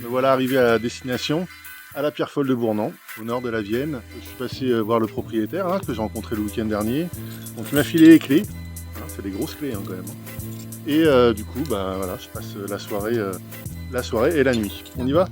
Me voilà arrivé à la destination, à la Pierre Folle de Bournan, au nord de la Vienne. Je suis passé voir le propriétaire que j'ai rencontré le week-end dernier. Donc il m'a filé les clés, c'est des grosses clés quand même. Et du coup, voilà, je passe la soirée et la nuit. On y va ?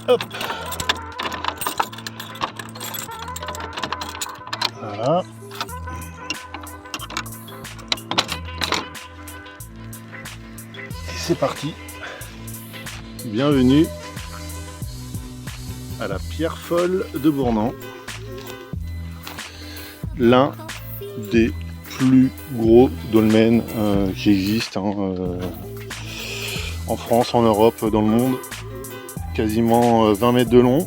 Hop. Voilà. Et c'est parti. Bienvenue à la Pierre Folle de Bournan. L'un des plus gros dolmens qui existent en France, en Europe, dans le monde. Quasiment 20 mètres de long.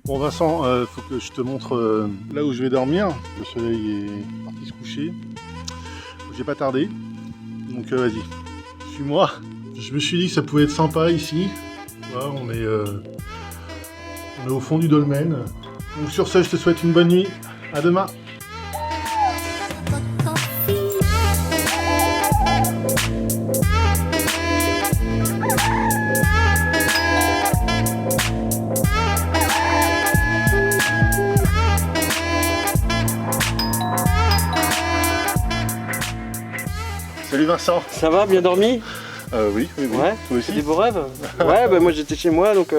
Bon Vincent, faut que je te montre là où je vais dormir. Le soleil est parti se coucher. J'ai pas tardé. Donc vas-y, suis-moi. Je me suis dit que ça pouvait être sympa ici. Voilà, on est au fond du dolmen. Donc sur ce, je te souhaite une bonne nuit. À demain. Salut Vincent. Ça va, bien dormi? Oui. Ouais, toi aussi. Des beaux rêves? Ouais, moi j'étais chez moi donc.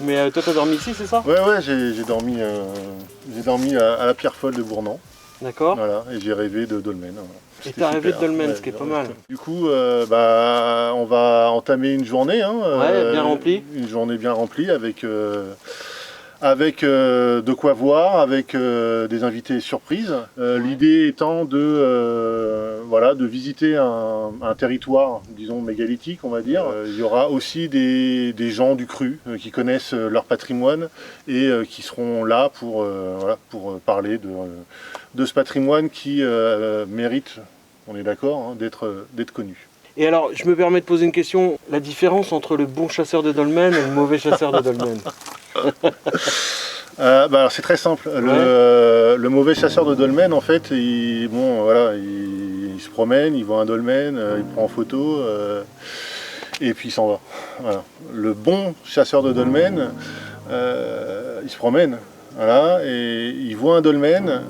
Mais toi t'as dormi ici, c'est ça? Ouais, j'ai dormi à la Pierre Folle de Bournan. D'accord. Voilà, et j'ai rêvé de dolmen. Et t'as rêvé de dolmen, ce qui est pas mal. Du coup, on va entamer une journée. Ouais, bien remplie. Une journée bien remplie avec de quoi voir, avec des invités surprises. L'idée étant de visiter un territoire, disons, mégalithique, on va dire. Il y aura aussi des gens du cru qui connaissent leur patrimoine et qui seront là pour parler de ce patrimoine qui mérite, on est d'accord, d'être connu. Et alors, je me permets de poser une question. La différence entre le bon chasseur de dolmen et le mauvais chasseur de dolmen? Alors c'est très simple. Ouais. Le mauvais chasseur de dolmen, en fait, il se promène, il voit un dolmen, il prend en photo et puis il s'en va. Voilà. Le bon chasseur de dolmen, il se promène, voilà, et il voit un dolmen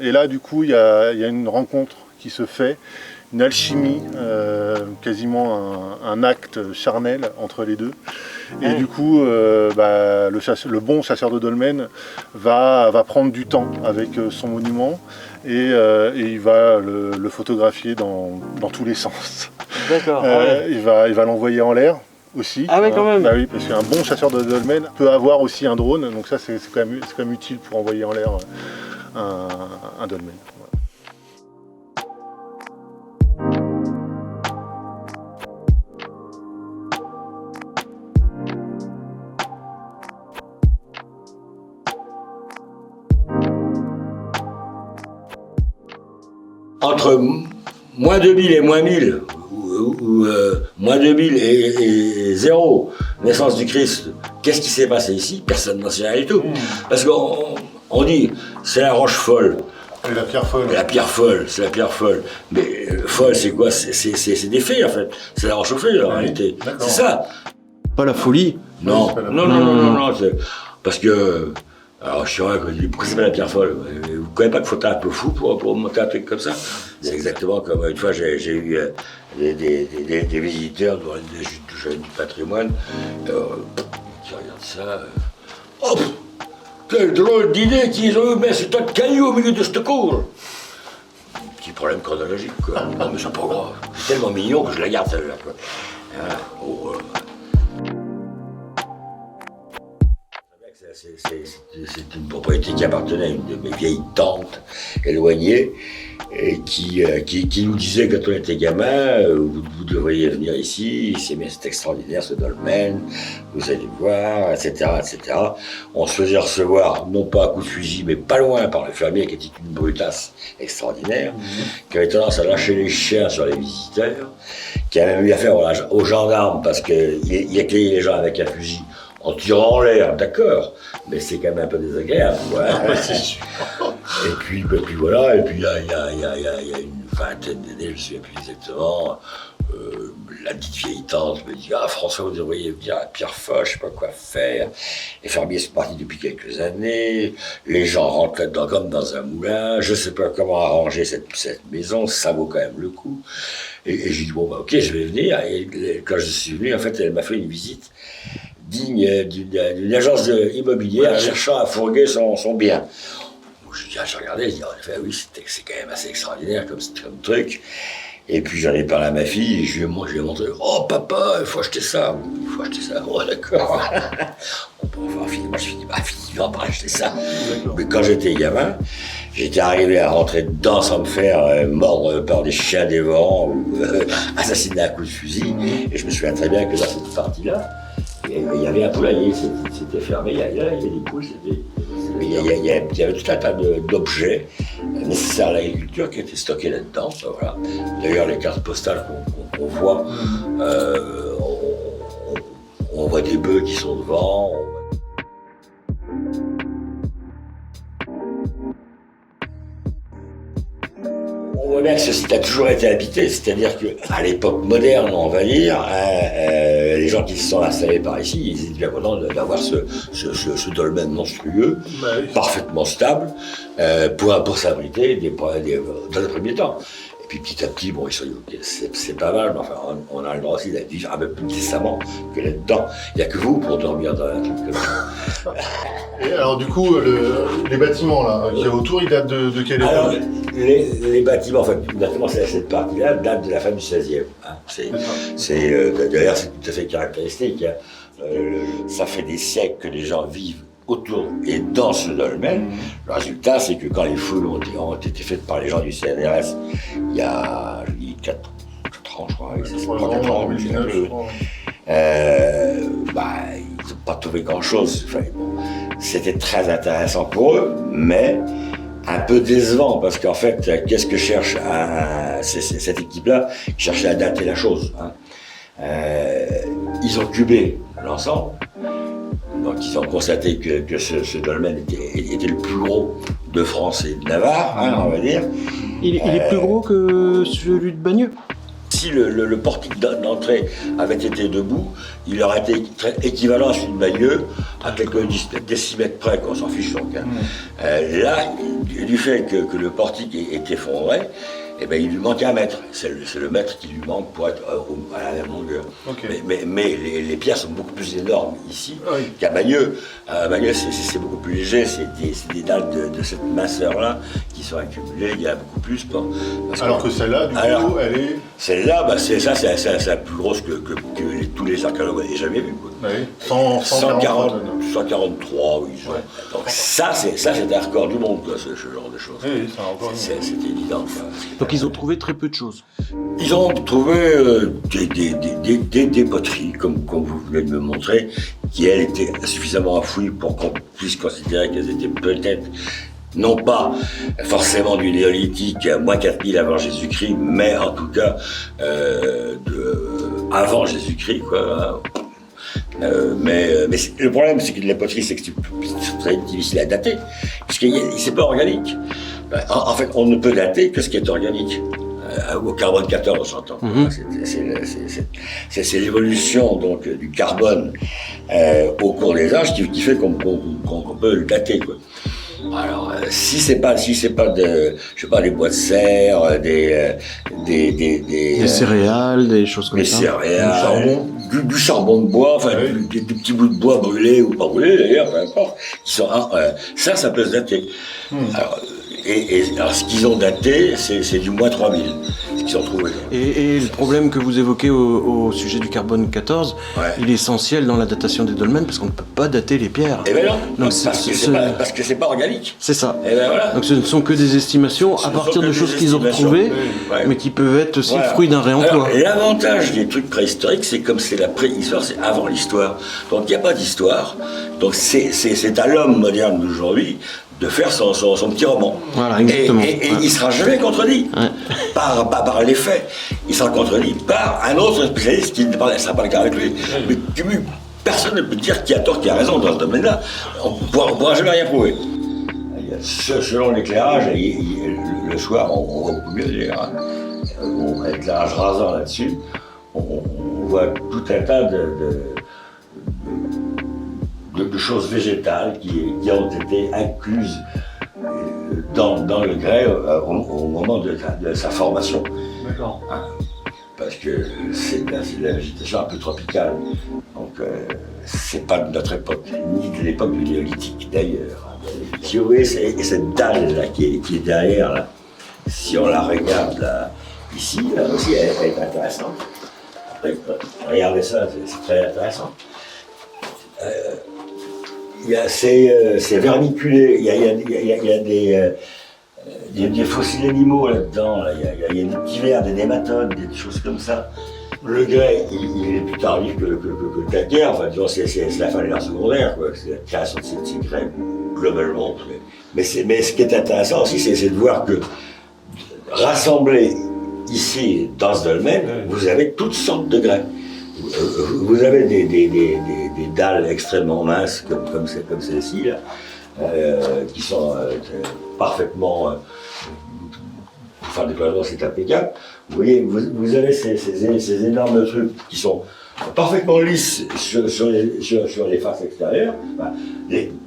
et là du coup il y a une rencontre qui se fait. Une alchimie, quasiment un acte charnel entre les deux. Et du coup, le bon chasseur de dolmen va prendre du temps avec son monument et il va le photographier dans tous les sens. D'accord. Il va l'envoyer en l'air aussi. Ah ouais, quand même. Bah oui, parce qu'un bon chasseur de dolmen peut avoir aussi un drone, donc ça c'est quand même utile pour envoyer en l'air un dolmen. Entre moins 2000 et moins 1000, ou moins 2000 et 0, naissance du Christ, qu'est-ce qui s'est passé ici? Personne n'en sait rien du tout. Parce qu'on dit, c'est la roche folle. Et la pierre folle. La pierre folle, c'est la pierre folle. Mais folle, c'est quoi? C'est des fées, en fait. C'est la roche aux fées, en réalité. C'est ça. Pas la folie? Non, non. Parce que... Alors je suis vrai, pourquoi c'est pas la pierre folle? Vous ne connaissez pas qu'il faut être un peu fou pour monter un truc comme ça? C'est exactement comme une fois j'ai eu des visiteurs du patrimoine qui regardent ça. Oh, quelle drôle d'idée qu'ils ont eu, mais c'est un caillou au milieu de cette cour! Petit problème chronologique, quoi. Non mais c'est pas grave. C'est tellement mignon que je la garde celle-là, quoi. c'est une propriété qui appartenait à une de mes vieilles tantes éloignées, et qui nous disait quand on était gamin, vous devriez venir ici, c'est extraordinaire ce dolmen, vous allez voir, etc., etc. On se faisait recevoir, non pas à coups de fusil, mais pas loin par le fermier qui était une brutasse extraordinaire, qui avait tendance à lâcher les chiens sur les visiteurs, qui a même eu affaire aux gendarmes parce qu'il accueillait les gens avec un fusil en tirant en l'air, d'accord, mais c'est quand même un peu désagréable. Ouais. Et puis voilà, et puis il y a une vingtaine d'années, je ne me souviens plus exactement, la petite vieille tante me dit « Ah François, vous devriez venir à Pierrefonds, je ne sais pas quoi faire. » Les fermiers sont partis depuis quelques années, les gens rentrent là-dedans comme dans un moulin, je ne sais pas comment arranger cette maison, ça vaut quand même le coup. Et j'ai dit « Bon, bah, ok, je vais venir. » Et quand je suis venu, en fait, elle m'a fait une visite digne d'une agence immobilière cherchant à fourguer son bien. J'ai regardé, je dis, en effet, oui, c'est quand même assez extraordinaire comme truc. Et puis j'en ai parlé à ma fille, et je lui ai montré, oh papa, il faut acheter ça. Oh d'accord. Enfin, finalement, je finis, on va acheter ça. Mais quand j'étais gamin, j'étais arrivé à rentrer dedans sans me faire mordre par des chiens dévorants ou assassiner à coups de fusil. Et je me souviens très bien que dans cette partie-là, il y avait un poulailler, c'était fermé, il y avait des poules, il y avait tout un tas d'objets nécessaires à l'agriculture qui étaient stockés là-dedans. Voilà. D'ailleurs, les cartes postales qu'on voit, on voit des bœufs qui sont devant. On voit bien que ce site a toujours été habité, c'est-à-dire qu'à l'époque moderne, on va dire, les gens qui se sont installés par ici, ils étaient bien contents d'avoir ce dolmen monstrueux, parfaitement stable, pour s'abriter dans les premiers temps. Et puis petit à petit, bon, c'est pas mal, mais enfin, on a le droit aussi d'être vivre un peu plus décemment que là-dedans. Il n'y a que vous pour dormir dans un truc comme ça. Et alors du coup, les bâtiments là, qu'il y a autour, ils datent de quelle époque? Alors, les bâtiments, enfin, exactement, cette partie-là date de la fin du XVIe. Hein. D'ailleurs, c'est tout à fait caractéristique. Hein. Ça fait des siècles que les gens vivent autour et dans ce dolmen. Le résultat, c'est que quand les fouilles ont été faites par les gens du CNRS, il y a 4 ans, je crois, c'est 3-4 ans, je crois. Ils n'ont pas trouvé grand-chose. Enfin, bon, c'était très intéressant pour eux, mais un peu décevant, parce qu'en fait, qu'est-ce que cherche cette équipe-là? Qui cherchait à dater la chose. Hein. Ils ont cubé l'ensemble. Donc ils ont constaté que ce dolmen était le plus gros de France et de Navarre, hein, on va dire. Il est plus gros que celui de Bagneux. Si le portique d'entrée avait été debout, il aurait été équivalent à celui de Bagneux, à quelques décimètres près, qu'on s'en fiche donc. Hein. Là, du fait que le portique est effondré, eh ben, il lui manque un mètre. C'est le mètre qui lui manque pour être à la même longueur. Okay. Mais les pierres sont beaucoup plus énormes ici qu'à Bagneux. Bagneux, c'est beaucoup plus léger. C'est des dalles de cette minceur-là qui sont accumulées. Il y a beaucoup plus. Alors que celle-là, du coup, elle est... Celle-là, c'est la plus grosse que tous les archéologues aient jamais vue. Oui. 143, oui. Ouais. Donc ça, c'est un record du monde, quoi, ce genre de choses. Oui, c'est un record. C'est évident. Quoi. Donc ils ont trouvé très peu de choses. Ils ont trouvé des poteries, comme vous venez de me montrer, qui, elles, étaient suffisamment enfouies pour qu'on puisse considérer qu'elles étaient peut-être, non pas forcément du néolithique à moins 4000 avant Jésus-Christ, mais en tout cas avant Jésus-Christ, quoi. Mais le problème, c'est que la poterie, c'est très difficile à dater, puisque c'est pas organique. En fait, on ne peut dater que ce qui est organique. Au carbone 14, j'entends. C'est l'évolution donc du carbone au cours des âges qui fait qu'on peut le dater, quoi. Alors, si c'est pas de, je sais pas, des bois de serre, des céréales, des choses comme ça. Des céréales, du charbon de bois, enfin, des petits bouts de bois brûlés ou pas brûlés d'ailleurs, peu importe, qui sont, ça peut se dater. Alors, alors, ce qu'ils ont daté, c'est du moins 3000, ce qu'ils ont trouvé. Et le problème que vous évoquez au sujet du carbone 14, il est essentiel dans la datation des dolmens parce qu'on ne peut pas dater les pierres. Eh ben non, donc parce que c'est pas organique. C'est ça. Et ben voilà. Donc ce ne sont que des estimations à partir de choses qu'ils ont retrouvées, mais qui peuvent être aussi le fruit d'un réemploi. Alors, l'avantage des trucs préhistoriques, c'est comme c'est la préhistoire, c'est avant l'histoire. Donc il n'y a pas d'histoire. Donc c'est à l'homme moderne d'aujourd'hui de faire son petit roman. Voilà, exactement. Et il ne sera jamais contredit par les faits. Il sera contredit par un autre spécialiste qui ne sera pas le cas avec lui. Mais personne ne peut dire qui a tort, qui a raison dans ce domaine-là. On ne pourra jamais rien prouver. Selon l'éclairage, le soir, on voit beaucoup mieux d'ailleurs. On a l'éclairage rasant là-dessus. On voit tout un tas de choses végétales qui ont été incluses dans le grès au moment de sa formation. D'accord. Parce que c'est de la végétation un peu tropicale. Donc c'est pas de notre époque, ni de l'époque du néolithique d'ailleurs. Si vous voyez cette dalle là qui est derrière, là, si on la regarde là, ici, là aussi, elle est intéressante. Regardez ça, c'est très intéressant. C'est vermiculé, il y a des fossiles animaux là-dedans, il y a des petits vers, des nématodes, des choses comme ça. Le grès, il est plus tardif que le calcaire, enfin disons c'est la fin de l'ère secondaire, quoi. C'est la création de ces grès, globalement. Mais ce qui est intéressant aussi, c'est de voir que rassemblés ici, dans ce dolmen, vous avez toutes sortes de grès. Vous avez des dalles extrêmement minces, comme celle-ci, là, qui sont parfaitement... pour faire des cloisons, c'est impeccable. Vous voyez, vous avez ces énormes trucs qui sont parfaitement lisses sur les faces extérieures. Enfin,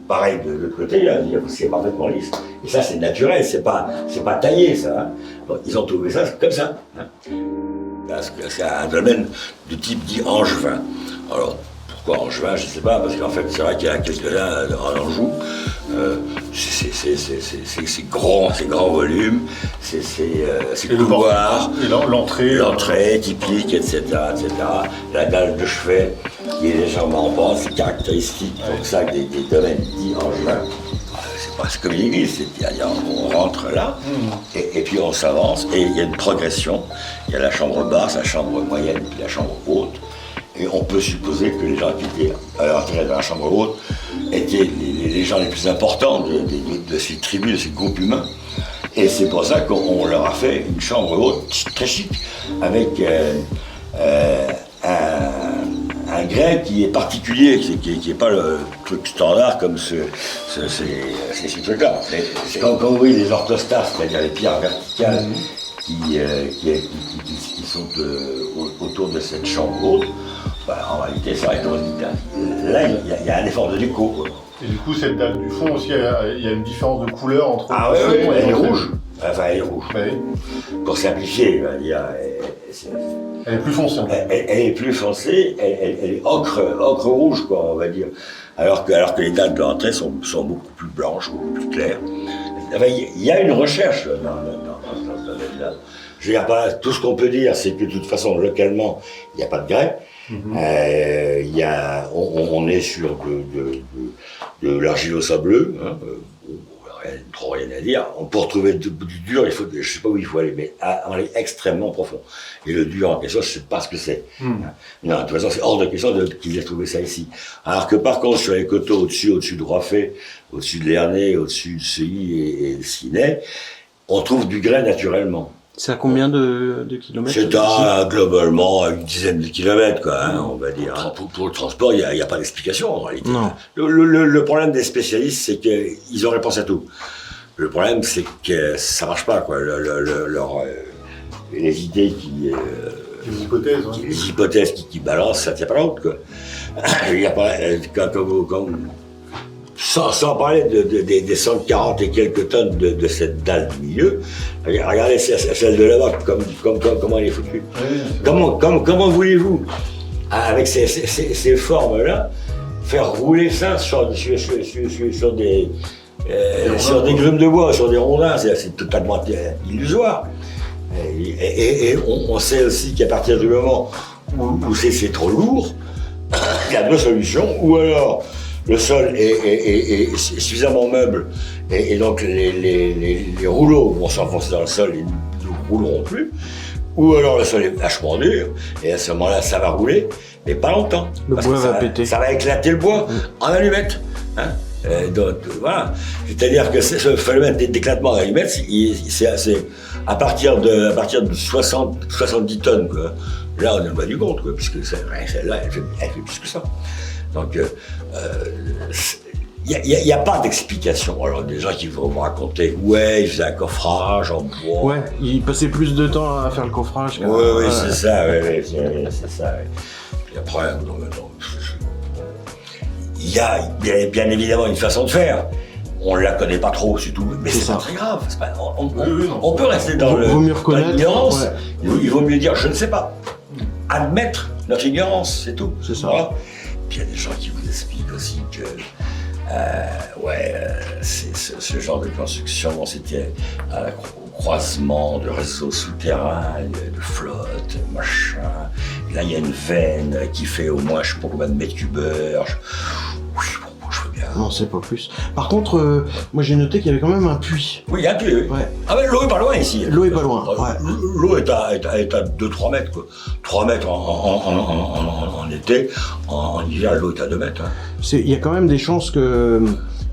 pareil de l'autre côté, là, c'est parfaitement lisse. Et ça, c'est naturel, c'est pas taillé, ça. Hein. Donc, ils ont trouvé ça comme ça. Hein. C'est un domaine de type dit angevin. Alors, pourquoi angevin, je ne sais pas, parce qu'en fait, c'est vrai qu'il y a quelques-uns en Anjou. C'est grand volume, c'est couloir, l'entrée typique, etc. La dalle de chevet qui est légèrement en pente, c'est caractéristique pour ça des domaines dits angevins. C'est presque comme une église, c'est-à-dire on rentre là, et puis on s'avance, et il y a une progression. Il y a la chambre basse, la chambre moyenne, puis la chambre haute. Et on peut supposer que les gens qui étaient à l'entrée de la chambre haute étaient les gens les plus importants de ces tribus, de ces groupes humains. Et c'est pour ça qu'on leur a fait une chambre haute très chic, avec un grès qui est particulier, qui n'est pas le truc standard comme ces trucs-là. C'est quand vous voyez les orthostates, c'est-à-dire les pierres verticales qui sont autour de cette chambre haute, en réalité, c'est vrai que là, il y a un effort de déco. Quoi. Et du coup, cette dalle du fond aussi, il y a une différence de couleur entre... Ah oui, elle est rouge. Enfin, elle est rouge. Oui. Pour simplifier, on va dire... Elle est plus foncée. Elle est plus foncée, elle est ocre rouge, quoi, on va dire. Alors que les dalles de l'entrée sont beaucoup plus blanches, beaucoup plus claires. Enfin, il y a une recherche dans ce domaine-là. Je veux dire, tout ce qu'on peut dire, c'est que de toute façon, localement, il n'y a pas de grès. On est sur de l'argile au sableux. Hein, trop rien à dire. Pour trouver du dur, je ne sais pas où il faut aller, mais on est extrêmement profond. Et le dur en question, je ne sais pas ce que c'est. Non, de toute façon, c'est hors de question qu'ils aient trouvé ça ici. Alors que par contre, sur les coteaux au-dessus de Roiffet, au-dessus de Lernay, au-dessus de Seuilly et de Ciney, on trouve du grès naturellement. C'est à combien de kilomètres? C'est globalement à une dizaine de kilomètres, quoi, hein, on va dire. Pour le transport, il n'y a pas d'explication en réalité. Non. Le problème des spécialistes, c'est qu'ils ont réponse à tout. Le problème, c'est que ça marche pas, quoi. Les idées les hypothèses qui balancent, ça tient pas la route, quoi. Il y a pas, sans parler des 140 et quelques tonnes de cette dalle du milieu, regardez celle de là-bas, comment elle est foutue. Comment voulez-vous, avec ces formes-là, faire rouler ça sur sur des grumes de bois, sur des rondins, c'est totalement illusoire. Et on sait aussi qu'à partir du moment où c'est trop lourd, il y a deux solutions, ou alors le sol est suffisamment meuble et donc les rouleaux vont s'enfoncer dans le sol et ne rouleront plus, ou alors le sol est vachement dur et à ce moment-là ça va rouler, mais pas longtemps. Le bois va péter. Ça va éclater le bois en allumette. Hein. Donc voilà, c'est-à-dire que ce phénomène d'éclatement d'allumettes, c'est à partir de 70 tonnes, quoi. Là, on est loin du compte, quoi, puisque celle-là, elle fait plus que ça. Donc, il n'y a pas d'explication. Alors, des gens qui vont me raconter, ouais, il faisait un coffrage en bois. Ouais, il passait plus de temps à faire le coffrage. Oui, c'est ça, c'est ça. Puis après, il y a bien évidemment une façon de faire. On ne la connaît pas trop, c'est tout. Mais c'est pas très grave. On peut rester dans l'ignorance. Ouais. Il vaut mieux dire je ne sais pas. Admettre notre ignorance, c'est tout. C'est ça. Voilà. Puis il y a des gens qui vous expliquent aussi que ce genre de construction, c'était au croisement de réseaux souterrains, de flottes, machin. Là, il y a une veine qui fait au moins, je ne sais pas combien de mètres cubes heure. Oui, bon, je veux bien. Non, c'est pas plus. Par contre, moi j'ai noté qu'il y avait quand même un puits. Oui, il y a un puits, oui. Ouais. Ah mais l'eau est pas loin ici. L'eau est pas loin, ouais. L'eau est à 2-3 mètres, quoi. 3 mètres en été, en hiver, l'eau est à 2 mètres. Hein. Il y a quand même des chances que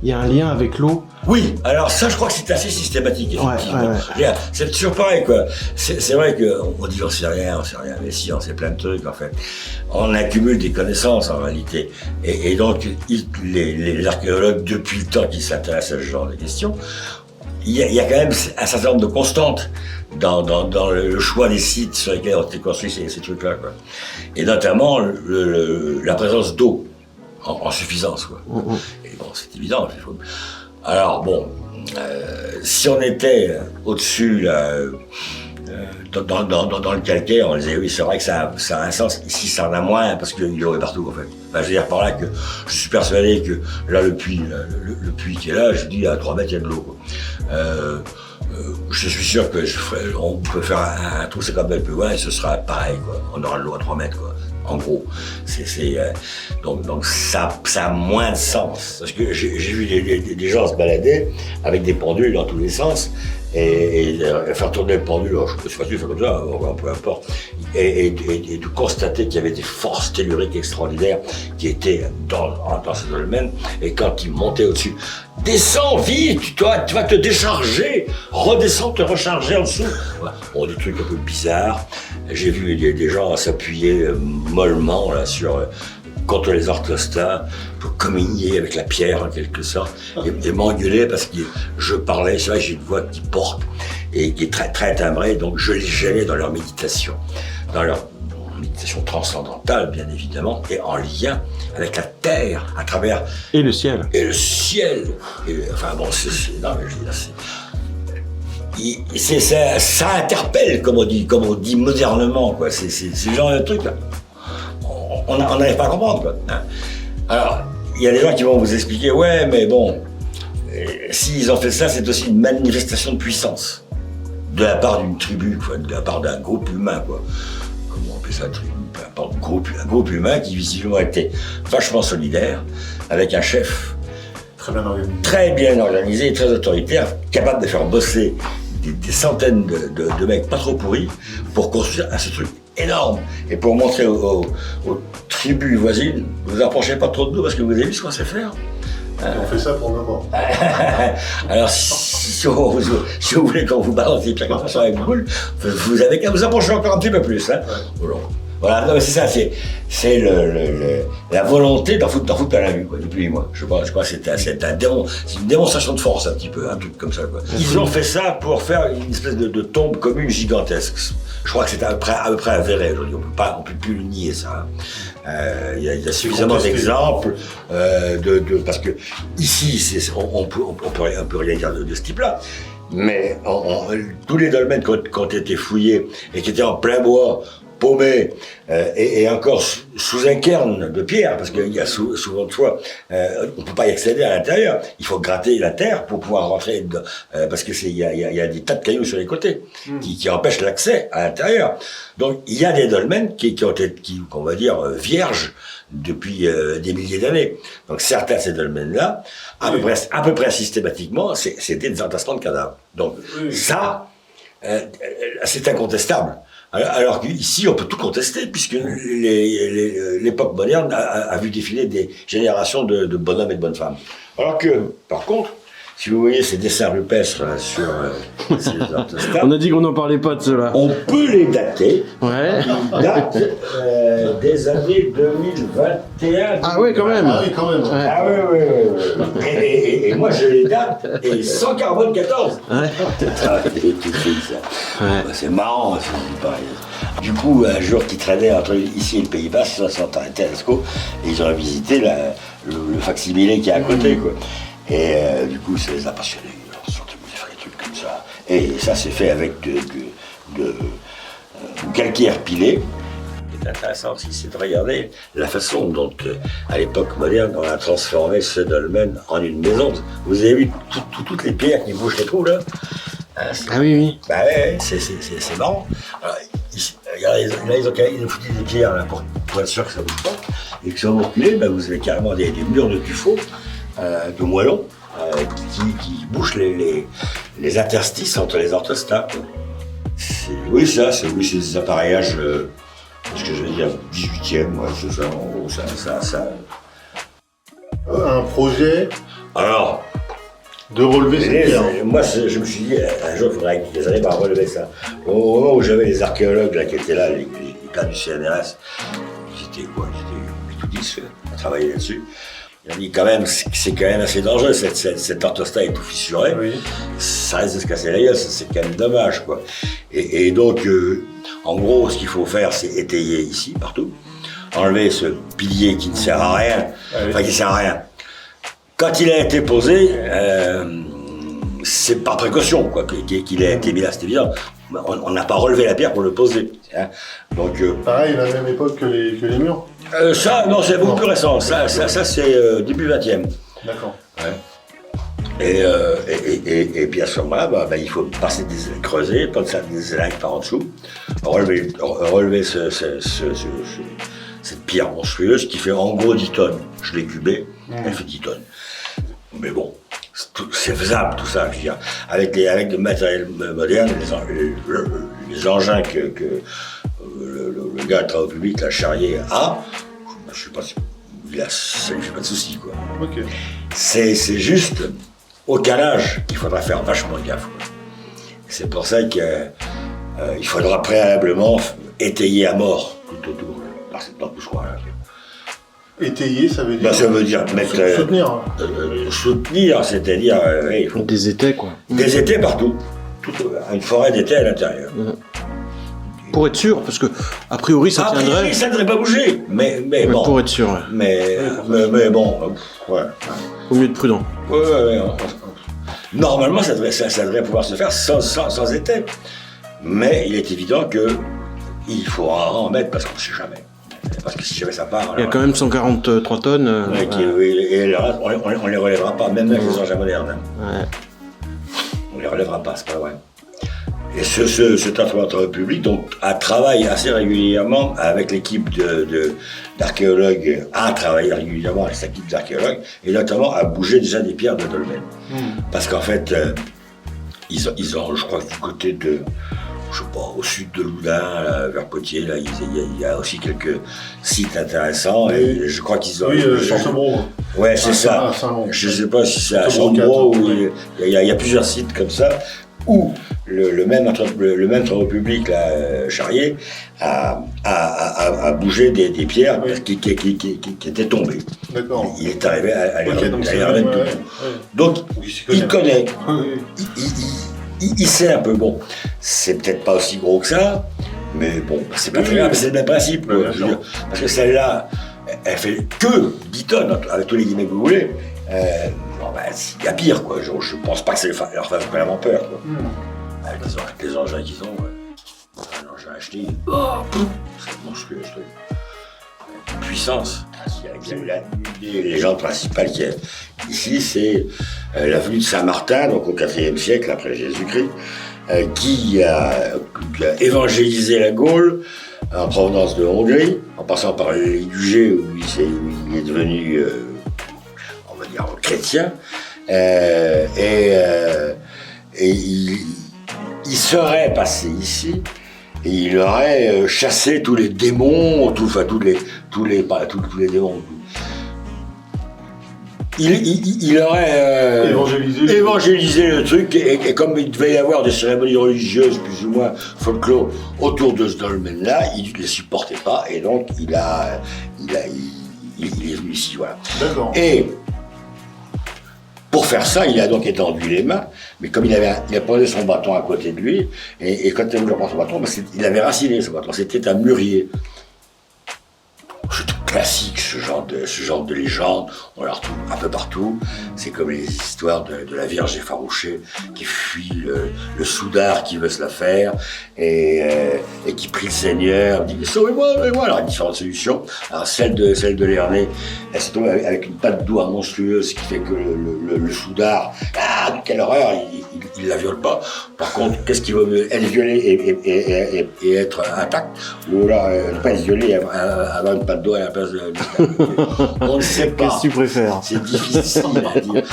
il y a un lien avec l'eau. Oui, alors ça, je crois que c'est assez systématique. Ouais. C'est toujours pareil, quoi. C'est vrai qu'on dit on sait rien, mais si, on sait plein de trucs, en fait. On accumule des connaissances, en réalité. Et donc, les archéologues, depuis le temps qu'ils s'intéressent à ce genre de questions, il y a quand même un certain nombre de constantes dans le choix des sites sur lesquels ont été construits ces trucs-là, quoi. Et notamment, la présence d'eau en suffisance, quoi. Et bon, c'est évident. Alors bon, si on était au-dessus, là, dans le calcaire, on disait oui, c'est vrai que ça a un sens. Ici, ça en a moins parce qu'il y aurait partout, en fait. Enfin, je veux dire par là que je suis persuadé que là, le puits qui est là, je dis à 3 mètres, il y a de l'eau, quoi. Je suis sûr que on peut faire un trou 50 mètres plus loin et ce sera pareil, quoi. On aura de l'eau à 3 mètres, quoi. En gros, donc ça a moins de sens. Parce que j'ai vu des gens se balader avec des pendules dans tous les sens et faire tourner le pendule, alors, je sais pas si faire comme ça, peu importe, et de constater qu'il y avait des forces telluriques extraordinaires qui étaient dans ce domaine, et quand ils montaient au-dessus, descends vite, tu vas te décharger, redescends te recharger en dessous. Voilà. Bon, des trucs un peu bizarres. J'ai vu des gens s'appuyer mollement là contre les orthostats pour communier avec la pierre en quelque sorte et m'engueuler parce que je parlais, c'est vrai, j'ai une voix qui porte et qui est très très timbrée, donc je les gênais dans leur méditation, méditation transcendantale bien évidemment, et en lien avec la terre à travers et le ciel. Enfin bon, non mais je veux dire, ça interpelle, comme on dit modernement, quoi. C'est ce genre de truc là. On n'arrive pas à comprendre, quoi. Alors, il y a des gens qui vont vous expliquer, ouais, mais bon, s'ils ont fait ça, c'est aussi une manifestation de puissance de la part d'une tribu, quoi, de la part d'un groupe humain, quoi. Comment on appelle ça, tribu, peu importe, un groupe humain qui visiblement était vachement solidaire, avec un chef très bien organisé, très autoritaire, capable de faire bosser des centaines de mecs pas trop pourris pour construire ce truc énorme et pour montrer aux tribus voisines, vous approchez pas trop de nous parce que vous avez vu ce qu'on sait faire. On fait ça pour le moment. Alors si vous voulez qu'on vous balance des pierres comme ça avec boule, vous avez qu'à vous approcher encore un petit peu plus. Hein. Voilà, non, mais c'est ça, c'est la volonté d'en foutre plein la vue, quoi, depuis moi. Je crois que c'est une démonstration de force, un petit peu, un truc comme ça, quoi. Ils ont fait ça pour faire une espèce de tombe commune gigantesque. Je crois que c'est à peu près avéré aujourd'hui, on peut plus le nier, ça. Il y a suffisamment d'exemples, parce que ici, on peut rien dire de ce type-là. Mais tous les dolmens qui ont été fouillés et qui étaient en plein bois, paumé et encore sous un cairn de pierre, parce qu'il y a souvent de fois, on peut pas y accéder à l'intérieur. Il faut gratter la terre pour pouvoir rentrer dedans, parce que il y a des tas de cailloux sur les côtés qui empêchent l'accès à l'intérieur. Donc il y a des dolmens qui ont été, qu'on va dire, vierges depuis des milliers d'années. Donc certains de ces dolmens-là, à peu près systématiquement, c'était des entassements de cadavres. Donc ça, c'est incontestable. Alors qu'ici, on peut tout contester, puisque l'époque moderne a vu défiler des générations de bonhommes et de bonnes femmes. Alors que, par contre, si vous voyez ces dessins rupestres sur ces orthostats, on a dit qu'on n'en parlait pas de cela. on peut les dater. Ouais. Ils datent des années 2021. Ah ouais, quand même. Ah oui, quand même. Ouais. Ah oui. Et moi, je les date, et sans carbone 14. Ouais. Ouais. C'est marrant, c'est pareil. Du coup, un jour qu'ils traînaient entre ici et le Pays Bas, ils sont arrêtés à Lascaux, et ils ont visité le facsimilé qui est à côté, quoi. Et du coup, ça les a passionnés. Ils ont sorti des trucs comme ça. Et ça s'est fait avec de calcaire pilé. Ce qui est intéressant aussi, c'est de regarder la façon dont, à l'époque moderne, on a transformé ce dolmen en une maison. Vous avez vu toutes les pierres qui bougent les trous, là? Ah oui. Bah ouais, c'est marrant. Alors, ils ont foutu des pierres là, pour être sûr que ça ne bouge pas. Et que si vous reculez, bah, vous avez carrément des murs de tuffeau, de moellons, qui bouchent les interstices entre les orthostats. Oui, c'est des appareillages, ce que je vais dire, 18e, ouais, c'est ça, en gros, ça. Un projet Alors, de relever ces pierres. moi, je me suis dit, un jour, il faudrait qu'ils arrivent à relever ça. Au moment où j'avais les archéologues là, qui étaient là, les gars du CNRS, ils étaient méthodistes à travailler là-dessus. Ils ont dit quand même, c'est quand même assez dangereux, cet orthostat est tout fissuré. Oui. Ça risque de se casser la gueule, c'est quand même dommage, quoi. Et donc, en gros, ce qu'il faut faire, c'est étayer ici, partout. Enlever ce pilier qui ne sert à rien, enfin qui sert à rien. Quand il a été posé, c'est par précaution, quoi, qu'il a été mis là, c'est évident. On n'a pas relevé la pierre pour le poser. Hein. Donc, pareil, à la même époque que les murs. Ça, non, c'est beaucoup plus récent. Ça c'est début 20e. D'accord. Ouais. Et puis à ce moment-là, il faut passer creuser, passer des élingues par en dessous, relever cette pierre monstrueuse qui fait en gros 10 tonnes. Je l'ai cubée, elle fait 10 tonnes. Mais bon, c'est faisable tout ça, je veux dire. Avec le matériel moderne, les engins que le gars de travaux publics, la Charrier, je sais pas si ça lui fait pas de soucis, quoi. Ok. C'est juste au calage qu'il faudra faire vachement gaffe, quoi. C'est pour ça qu'il faudra préalablement étayer à mort tout autour, dans tout ce coin-là. Étayer, ça veut dire. Ça veut dire mettre. Soutenir. Soutenir, c'est-à-dire. Il faut des étais, quoi. Des étais partout. Une forêt d'étais à l'intérieur. Pour être sûr, parce que, a priori, ça tiendrait. A priori, ça ne devrait pas bouger. Mais bon. Pour être sûr, ouais. Mais bon, ouais. Faut mieux être prudent. Ouais. Normalement, ça devrait pouvoir se faire sans étais. Mais il est évident qu'il faudra en mettre parce qu'on ne sait jamais. Parce que si jamais ça part. Il y a quand même 143 tonnes. Et on les relèvera pas, même avec les engins modernes. Ouais. On les relèvera pas, c'est pas vrai. Et cet instrumenteur public travaille assez régulièrement avec l'équipe d'archéologues, a travaillé régulièrement avec cette équipe d'archéologues, et notamment à bouger déjà des pierres de dolmen. Parce qu'en fait, ils ont, je crois, du côté de. Je sais pas, au sud de Loudun, vers Potier, là, il y a aussi quelques sites intéressants. Et je crois qu'ils ont. Oui, Champsaumont. Ouais, c'est ça. Je ne sais pas si c'est à Champsaumont ou il y a plusieurs sites comme ça où le même travaux public, là, Charrier, a bougé des pierres qui étaient tombées. D'accord. Il est arrivé à les remettre tout. Donc, il connaît. Il sait un peu, bon, c'est peut-être pas aussi gros que ça, mais bon, c'est pas très grave, c'est le même principe, quoi, je veux dire. Parce que celle-là, elle fait que 10 tonnes, avec tous les guillemets que vous voulez. Il y a pire, quoi. Je pense pas que ça leur fasse vraiment peur, quoi. Avec les engins qu'ils ont, ouais. Un engin acheté, c'est monstrueux, je trouve. Une puissance. Il y a une des légendes principales qu'il y a ici, c'est l'avenue de Saint-Martin, donc au IVe siècle après Jésus-Christ, qui a évangélisé la Gaule en provenance de Hongrie, en passant par les Dugé où il est devenu, on va dire, chrétien, et il serait passé ici. Et il aurait chassé tous les démons, tous les démons. Il aurait évangélisé le truc, et comme il devait y avoir des cérémonies religieuses, plus ou moins folklore, autour de ce dolmen-là, il ne les supportait pas, et donc il est venu ici, voilà. D'accord. Et pour faire ça, il a donc étendu les mains, mais comme il a posé son bâton à côté de lui, et quand il a voulu prendre son bâton, il avait raciné son bâton, c'était un mûrier. C'est tout classique, ce genre de légende, on la retrouve un peu partout. C'est comme les histoires de la Vierge effarouchée qui fuit le soudard qui veut se la faire et qui prie le Seigneur, dit sauvez-moi, sauvez-moi. Alors il y a différentes solutions. Alors celle de Lernay, elle se trouve avec une patte d'oie monstrueuse qui fait que le soudard, quelle horreur, il la viole pas. Par contre, qu'est-ce qu'il vaut mieux, être violé et être intact, ou alors ne pas être violé et avoir une patte d'oie à la place de... On ne sait pas. Qu'est-ce que tu préfères? C'est difficile à dire.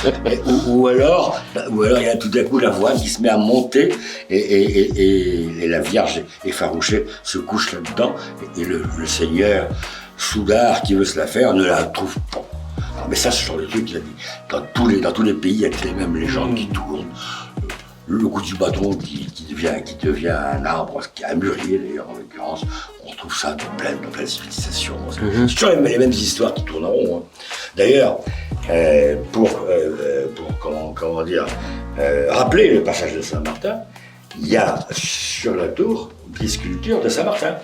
Ou alors il y a tout d'un coup la voile qui se met à monter et la Vierge effarouchée se couche là-dedans et le Seigneur soudard qui veut se la faire ne la trouve pas. Alors, mais ça, ce genre de truc, dans tous les pays, il y a les mêmes légendes qui tournent. Le coup du bâton qui devient un arbre, un mûrier d'ailleurs en l'occurrence, on retrouve ça dans plein de civilisations. C'est toujours les mêmes histoires qui tourneront. Hein. D'ailleurs, pour comment dire, rappeler le passage de Saint-Martin, il y a sur la tour des sculptures de Saint-Martin.